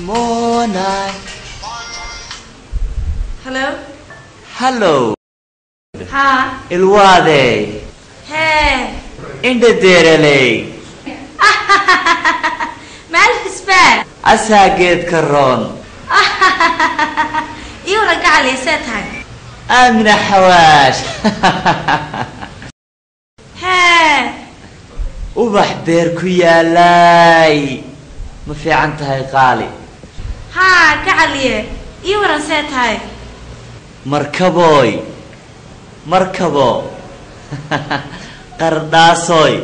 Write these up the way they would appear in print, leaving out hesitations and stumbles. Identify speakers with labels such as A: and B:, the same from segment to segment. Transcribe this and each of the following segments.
A: Morning.
B: Hello?
A: Hello.
B: Ha?
A: Ilwade.
B: Hey.
A: Indadereley.
B: Malfis bad.
A: Asaged karon.
B: You like Ali Setang.
A: Amna Hawash.
B: Hey.
A: Ubax beer ku yaalay. Ma fiican tahay qaali.
B: Ha, Kaliye. You were set high.
A: Markaboy. Markabo. Qardaasoy.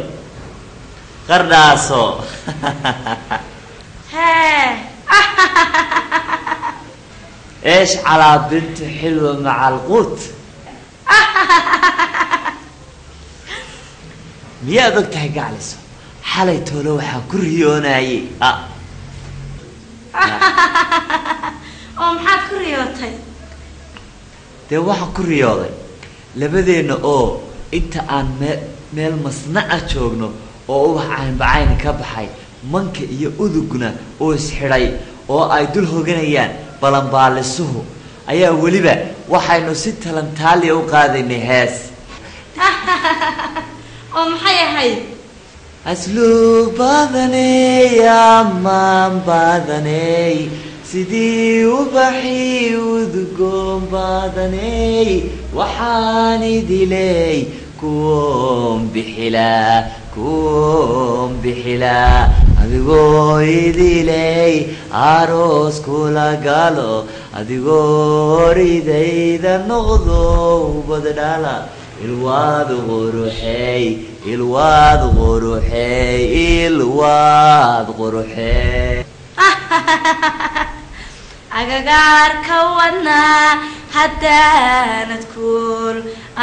A: Qardaaso.
B: Hey.
A: ايش على بنت حلوة مع القوت. ميا دكتها قالسو حالي تولو waxaa ku riyoonayay
B: oo maxaad ku riyootay
A: dee waxaan ku riyooday labadeena oo inta aan meel masnaca joogno oo ubax aan bacayna ka baxay manka iyo udugna oo isxidhay oo ay dul hoganayaan balanbaalisuhu ayaa waliba waxaynu si talantaaliya u qaadaynay hees
B: oo maxay ahay
A: asluub badanay amaan badanay sidii ubaxii udgoon badanay waxaan idilay kuwoon bixilaa adigoo idilay aroos kula galo adigoo ridayda noqdo ubadadhala ilwaad quruxey
B: agagaarka wadnaa haddaanad kuul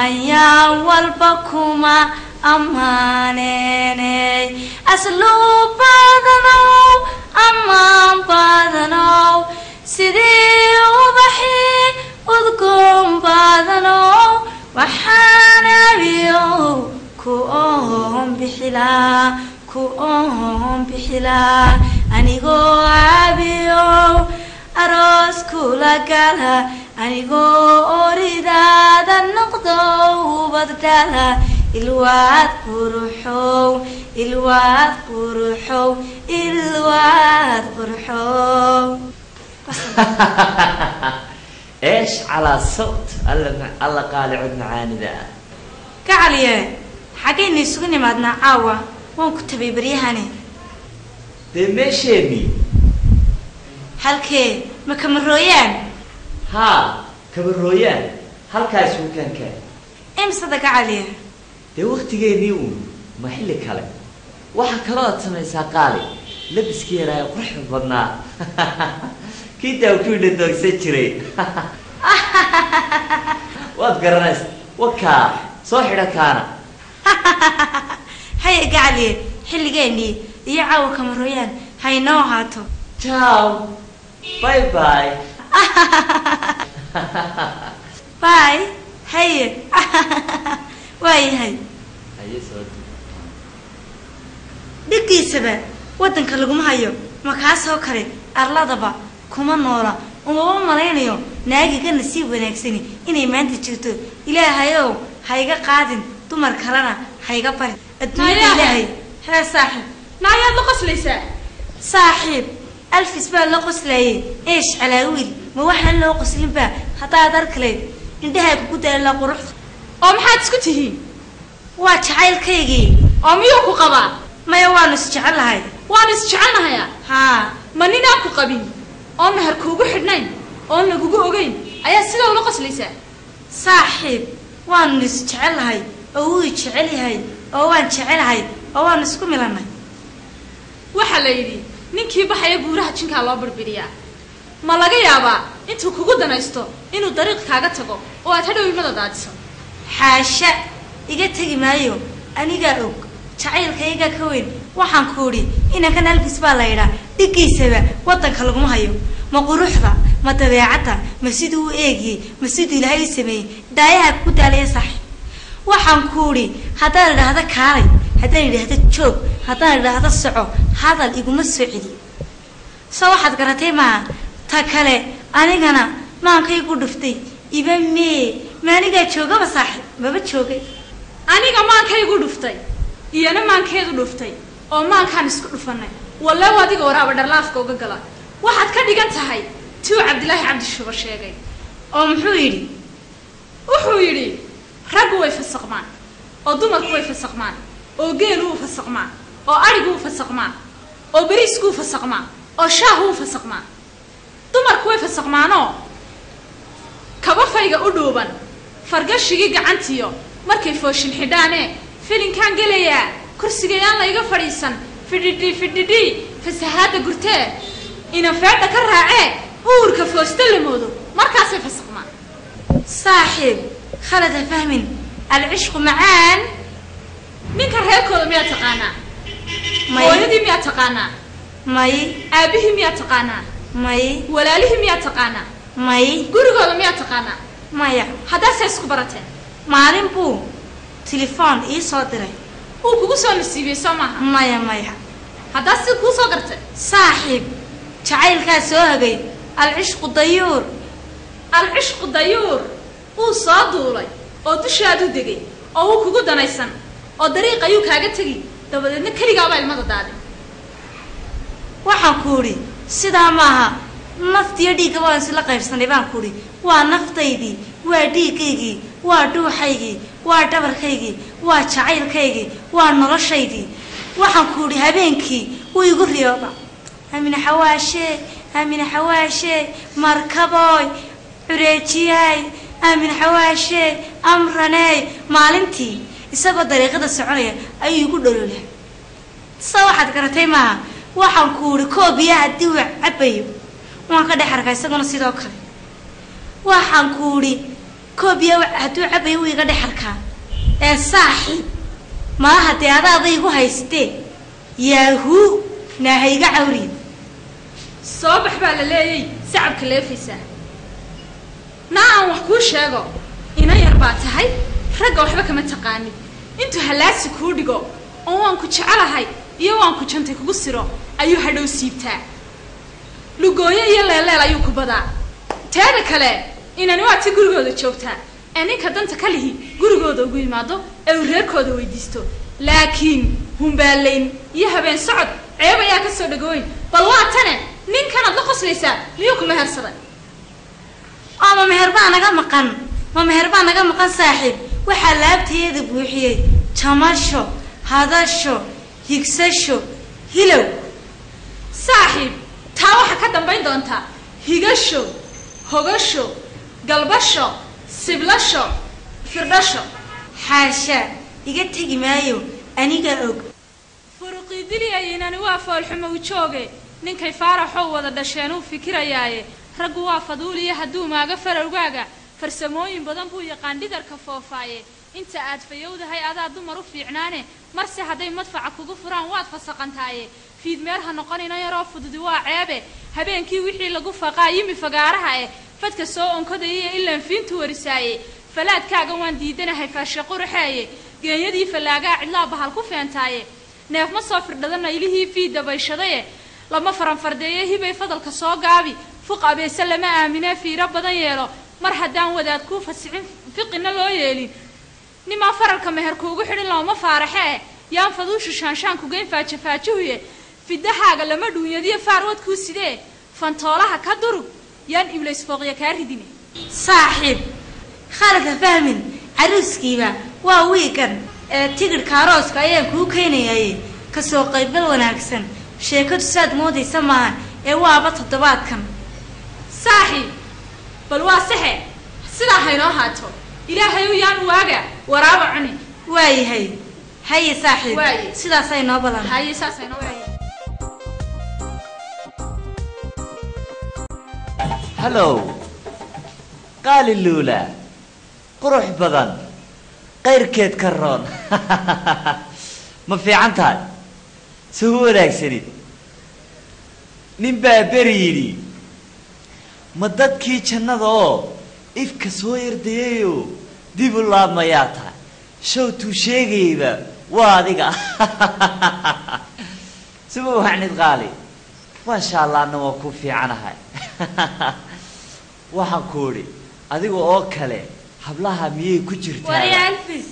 B: ayaan walba kuma ammaaneeney asluub badanow ammaan badanow sidii ubaxii udgoon badanow waxaan abiyow ku oon bixilaa anigoo abiyow aroos kula gala anigoo oridaada noqdo ubadgala ilwaad quruxow
A: ايش على صوت الله قال عد معاني ذا
B: كعليه حقيني سوقني مادنا عاوة وان كتبي بريهاني
A: تمشيني
B: هالكي ما كمل رويان
A: ها كمل رويان هالكاس وكان كان
B: ام صدق عليه
A: دي وقت جاي ما حلك هلا واحد كرات سميسا قالي لبس كيرا يقرح بدنا كيدا وكل دوك سجري واد قرنس وكا صوحي كان
B: هيا قالي حلي جايني يعاو كمرويان هاي نو هاتو
A: تشاو باي باي
B: باي هيا واي هاي
A: هيا صوت
B: دقي سبا ودنك لغم هايو ما كاسو كري arladaba kuma noola uma malaynayo naagiga nasiib wanaagsani inay maanta jirto ilaahayow hayga qaadin dumar kalena hayga bari adduunyada ilaahay haa saaxiib
C: naayaad la qoslaysaa
B: saaxiib alfis baa la qoslaayay eesh calaawiil ma waxaan loo qoslin baa haddaad arkaleed indhahaa kugu daala quruxda
C: oo maxaad isku tihiin
B: waa jacaylkaygii
C: oo miyuu ku qabaa
B: maya waanu isjecelahay
C: waan isjecelnahayaa
B: haa
C: ma ninaan ku qabin oo meher kuugu xidhnayn oon lagugu ogeyn ayaa sidaa ula qoslaysaa
B: saaxiib waanu isjecelahay oo wuu jecel yahay oo waan jecelahay oo waanu isku milanay
C: waxaa la yidhi ninkii baxaya buuraha jinkaa loo birbiriyaa ma laga yaabaa intuu kugu danaysto inuu dariiq kaaga tago oo aad hadhow ilmada daadiso
B: xaasha iga tegi maayo anigaa og jacaylkayga ka weyn waxaan ku idhi inankan alfis baa la yidhaa dhiggiisaba waddanka laguma hayo ma quruxda ma dabeecadda ma siduu u eegiyey ma siduu ilaahay u sameeyey daayaha kugu daalaya saaxiib waxaan ku idhi haddaan idhaahdo kaalay haddaan idhaahdo joog haddaan idhaahdo soco hadal iguma soo celiyo soo waxaad garatay maaha ta kale anigana maankaygu dhuftay iba mee ma anigaa joogaba saaxiib maba joogay
C: aniga maankaygu dhuftay iyana maankeedu dhuftay oo maankaan isku dhufanay wallow adiga waraaba dharlaafka uga gala waxaad ka dhigan tahay tuu cabdilaahi cabdishuba sheegay
B: oo muxuu yidhi
C: wuxuu yidhi raggu way fasaqmaan oo dumarku way fasaqmaan oo geelu wuu fasaqmaa oo adhigu wuu fasaqmaa oo beriisku wuu fasaqmaa oo shaahu wuu fasaqmaa dumarku way fasaqmaanoo kabafayga u dhuuban fargashigii gacantiyo markay fooshin xidhaane filinkaan gelayaa kursigayaan layga fadhiisan fidhidhi fasahaadda gurtee inan feedha ka raacee huurka foosta la moodo markaasay fasaqmaan
B: saaxiib khalad ha fahmin alcishqu macaan
C: ninka reerkooda miyaad taqaanaa hooyadii miyaad taqaanaa
B: may
C: aabihii miyaad taqaanaa
B: may
C: walaalihii miyaad taqaanaa
B: may
C: gurigooda miyaad taqaanaa
B: maya
C: haddaase isku barateen
B: maalin buu telefoon ii soo diray
C: wuu kugu soo nasiibiyey soo maaha
B: maya
C: haddaad sida kuu soo gartay
B: saaxiib jacaylkaa soo hagay alcishqu dayuur
C: alcishqu dayuur wuu soo duulay oo dushaaduu degay oo wuu kugu danaysan oo dariiq ayuu kaaga tegi dabadeedna keligaabaa ilmada daaday
B: waxaan ku idhi sidaa maaha naftiyo dhiigga waan isla qaybsanay baan ku idhi waa naftaydii waa dhiiggaygii waa dhuuxaygii waa dhabarkaygii waa jacaylkaygii waa noloshaydii waxaan ku idhi habeenkii wuu igu riyooda aamine xawaashee markabooy cureejiyaay aamine xawaashee amraneey maalintii isagoo dariiqada soconaya ayuu igu dhololaa sa waxaad garatay maaha waxaan ku idhi koobiya haddii uu cabayo waan ka dhex arkaa isaguna sidoo kale waxaan ku idhi koobiya hadduu cabayo wuu iga dhex arkaa ee saaxiib maaha dee adaada igu haystee yaahuu naahayga cawriid
C: soo bax baa la leeyay sacabka leefaysaa naa aan wax kuu sheego ina yar baa tahay ragga waxba kama taqaanid intuu hallaasi kuu dhigo oo waan ku jecelahay iyo waan ku jantay kugu siro ayuu hadhow siibtaa lugooyo iyo leelleel ayuu ku badaa teeda kale inani waa ti gurigooda joogtaa ee ninka danta ka lihi gurigooda ugu yimaado ee uu reerkooda weydiisto laakiin humbaalayn iyo habeen socod ceeb ayaa ka soo dhagoweyn bal waa tane ninkanaad la qoslaysaa miyuu ku mehersaday
B: oo ma meher baa naga maqan saaxiib waxaa laabtayada buuxiyey jamasho hadasho higsasho hilow
C: saaxiib taa waxaa ka dambayn doontaa higasho hogasho galbasho siblasho firdhasho
B: xaasha iga tegi maayo aniga og
C: furuqiidiliyayinani waa foolxumo u jooge ninkay faaraxow wada dhasheen uu fikirayaaye raggu waa faduuliya hadduu maaga farowgaaga farsamooyin badan buu yaqaan dhidarka foofaaye inta aad fayowdahay adaa dumar u fiicnaane marse hadday madfaca kugu furaan waad fasaqantaaye fiidmeer ha noqonina yaroo fududi waa ceebe habeenkii wixii lagu faqaa yimi fagaaraha eh fadka soo onkodayaiyo ilaan fiintu warisaaye falaadkaaga waan diidanahay faashe quraxeeye geenyadii fallaagaa cidlaa bahal ku feentaaye neef ma soo firdhada naylihii fii dabayshadaye lama faranfardeeye hibay fadalka soo gaabi fuq abeese lama aaminee fiiro badan yeelo mar haddaan wadaad kuu fasixin fiqina loo yeelin nimaa faralka meher kuugu xidhin looma faaraxee yaan faduushu shaanshaan kugeyn faajafaajuhuye fidahaaga lama dhuunyadiyo faarwad kuu sidee fantoolaha ka durug yaan iblays fooqya kaa ridine
B: saaxiib khalada fahmin caruuskiiba waa wiigan tigidhka arooska ayaan kuu keenayaye kasoo qaybgal wanaagsan sheekadu saad moodaysa maaha ee waaba toddobaadkan
C: saaxiib bal waa saxe sidaa haynoo haato ilaahay u yaan waaga waraaba cuni
B: waayahay haye saaxiib
C: waaye
B: sidaasay noo balan
C: haye saasay noo waaye
A: hallow qaali luula qurux badan qayrkeed ka roon ma fiican tahay soo wanaagsanid nin baa beri yidhi ma dadkii jannada oo ifka soo yardayayo dib u laabmayaa tahay shawtuu sheegayba waa adiga suma waxnid qaali maasha allah anna waa ku fiicanahay waxaan ku idhi adiga oo kale hablaha miyay ku jirtaa
B: wariya alfis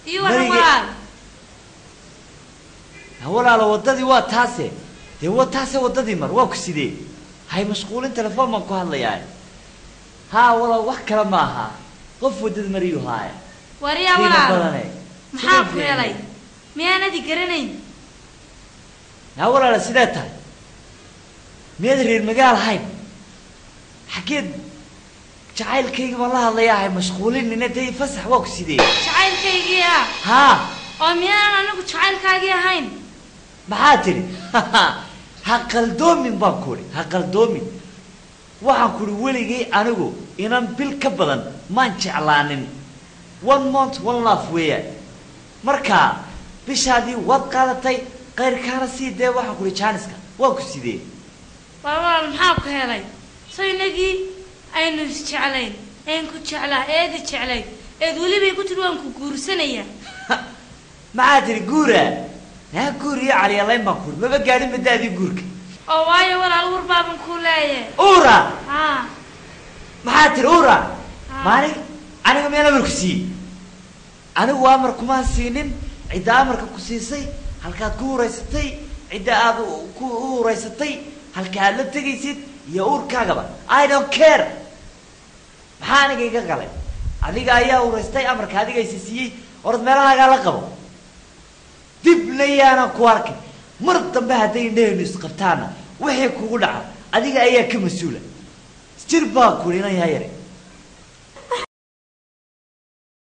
B: iyo walaal
A: walaalo waddadii waa taase dee waa taase waddadii mar waa ku sidee hay mashquulin telefoon baan ku hadlayaa haa walaal wax kale ma aha qof waddada mariyuu haaya
B: wariya walaal maxaa ku helay miyaanadi garanayn
A: haa walaala sidee tahay miyaad reer magaal ahayn xaggeed jacaylkayga baan la hadlayaa hay mashquulinina dee fasax waa ku sidee
B: jacaylkaygii ah
A: haa
B: oo miyaanan anigu jacaylkaagii ahayn
A: maxaa tidhi ha qaldoomin baan ku idhi ha qaldoomin waxaan ku idhi weligay anigu inan bil ka badan maan jeclaanin 1 month 1 love weeyaan markaa bishaadii waad qaadatay qayrkaana sii dee waxaan ku idhi jaaniska waa ku sidee
B: walaal maxaa ku helay soo inagii aynu isjeclayn een ku jeclaa eedi jeclayd eed welibay ku tiri waan ku guursanaya
A: maxaa tidhi guura haa guur iyo caliyalayn baan ku idhi maba gaadhin madaadii guurka
B: oo waayo walaal uur baaban kuu leeyahay
A: uura
B: haa
A: maxaa tidhi uura maanig aniga meel amarku siiyey anigu amar kumaan siinin cidda amarka ku siisay halkaad ku huraysatay cidda aad ku huraysatay halka aad la tegaysid iyo uurkaagaba I don't care maxaa aniga iga galay adiga ayaa huraystay amarka adiga isa siiyey orad meelahaagaa la qabo dibna yaanan ku arkay mar dambe hadday indhahaynu isqabtaana wixii kugu dhaca adiga ayaa ka mas-uula jir baa kuli inan yaa yare